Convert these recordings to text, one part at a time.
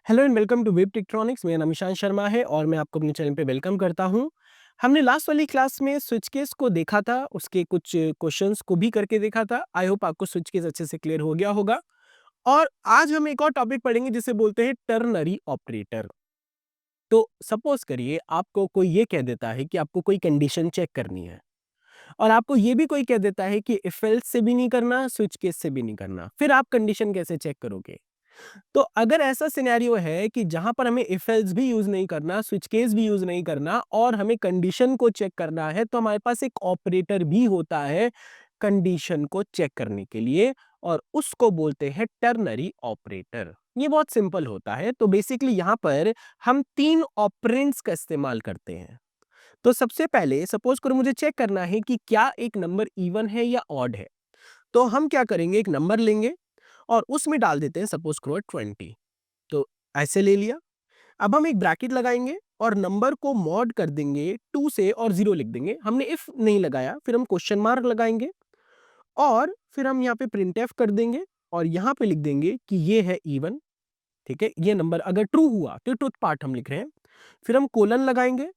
Hello and welcome to Web Techtronics. मेरा नाम ईशान शर्मा है और मैं आपको अपने चैनल पे वेलकम करता हूँ। हमने लास्ट वाली क्लास में स्विच केस को देखा था, उसके कुछ क्वेश्चंस को भी करके देखा था। आई होप आपको स्विच केस अच्छे से क्लियर हो गया होगा। और आज हम एक और टॉपिक पढ़ेंगे जिसे बोलते हैं टर्नरी ऑपरेटर। तो सपोज करिए आपको कोई ये कह देता है कि आपको कोई कंडीशन चेक करनी है और आपको ये भी कोई कह देता है कि इफ एल्स से भी नहीं करना, स्विच केस से भी नहीं करना, फिर आप कंडीशन कैसे चेक करोगे? तो अगर ऐसा सिनेरियो है कि जहां पर हमें इफ एल्स भी यूज नहीं करना, स्विच केस भी यूज नहीं करना और हमें कंडीशन को चेक करना है, तो हमारे पास एक ऑपरेटर भी होता है कंडीशन को चेक करने के लिए और उसको बोलते हैं टर्नरी ऑपरेटर। ये बहुत सिंपल होता है। तो बेसिकली यहां पर हम तीन ऑपरेंड्स का इस्तेमाल करते हैं। तो सबसे पहले सपोज करो मुझे चेक करना है कि क्या एक नंबर इवन है या ऑड है। तो हम क्या करेंगे, एक नंबर लेंगे और उसमें डाल देते हैं सपोज करो 20। तो ऐसे ले लिया। अब हम एक ब्रैकेट लगाएंगे और नंबर को मॉड कर देंगे 2 से और 0 लिख देंगे। हमने इफ नहीं लगाया, फिर हम क्वेश्चन मार्क लगाएंगे और फिर हम यहाँ पे प्रिंट एफ कर देंगे और यहाँ पे लिख देंगे कि ये है इवन। ठीक है, ये नंबर अगर ट्रू हुआ तो ट्रुथ पार्ट हम लिख रहे हैं। फिर हम कोलन लगाएंगे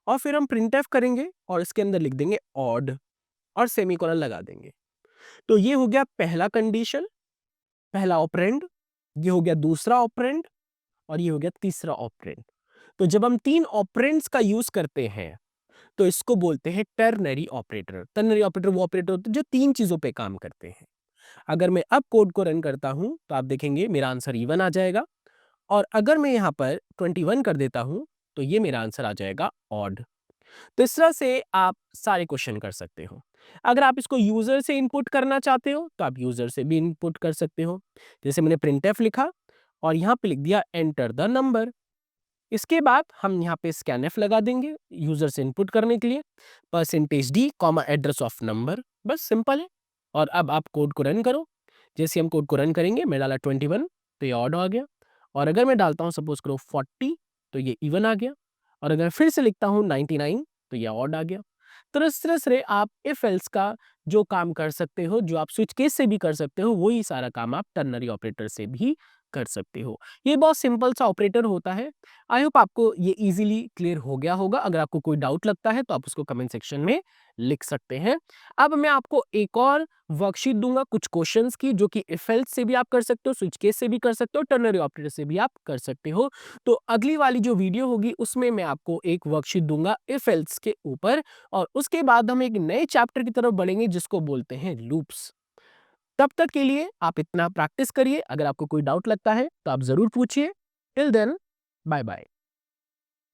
और फिर हम प्रिंट एफ करेंगे और इसके अंदर लिख देंगे ऑड और सेमीकोलन लगा देंगे। तो ये हो गया पहला कंडीशन, पहला ऑपरेंड। ये हो गया दूसरा ऑपरेंड और ये हो गया तीसरा ऑपरेंड। तो जब हम तीन ऑपरेंड्स का यूज करते हैं तो इसको बोलते हैं टर्नरी ऑपरेटर। टर्नरी ऑपरेटर वो ऑपरेटर होते हैं जो तीन चीजों पे काम करते हैं। अगर मैं अब कोड को रन करता हूं तो आप देखेंगे मेरा आंसर इवन आ जाएगा और अगर मैं यहां पर 21 कर देता हूं तो ये मेरा आंसर आ जाएगा ऑड। तो इस तरह से आप सारे क्वेश्चन कर सकते हो। अगर आप इसको यूजर से इनपुट करना चाहते हो तो आप यूजर से भी इनपुट कर सकते हो। जैसे मैंने प्रिंटफ लिखा और यहाँ पे लिख दिया एंटर द नंबर। इसके बाद हम यहाँ पे स्कैनफ लगा देंगे यूजर से इनपुट करने के लिए, %d comma address of number. बस सिंपल है। और अब आप कोड को रन करो। जैसे हम कोड को रन करेंगे, मैं डाला 21 तो ये ऑड आ गया और अगर मैं डालता हूँ सपोज करो 40 तो ये इवन आ गया और अगर फिर से लिखता हूँ 99 तो ये ऑड आ गया। तो इस तरह से आप इफ एल्स का जो काम कर सकते हो, जो आप स्विच केस से भी कर सकते हो, वही सारा काम आप टर्नरी ऑपरेटर से भी कर सकते हो। ये बहुत सिंपल सा ऑपरेटर होता है। आई होप आपको ये इजीली क्लियर हो गया होगा। अगर आपको कोई डाउट लगता है तो आप उसको कमेंट सेक्शन में लिख सकते हैं। अब मैं आपको एक और वर्कशीट दूंगा कुछ क्वेश्चंस की, जो कि इफ एल्स से भी आप कर सकते हो, स्विच केस से भी कर सकते हो, टर्नरी ऑपरेटर से भी आप कर सकते हो। तो अगली वाली जो वीडियो होगी उसमें मैं आपको एक वर्कशीट दूंगा इफ एल्स के ऊपर और उसके बाद हम एक नए चैप्टर की तरफ बढ़ेंगे जिसको बोलते हैं लूप्स। तब तक के लिए आप इतना प्रैक्टिस करिए। अगर आपको कोई डाउट लगता है तो आप जरूर पूछिए। Till then, bye bye.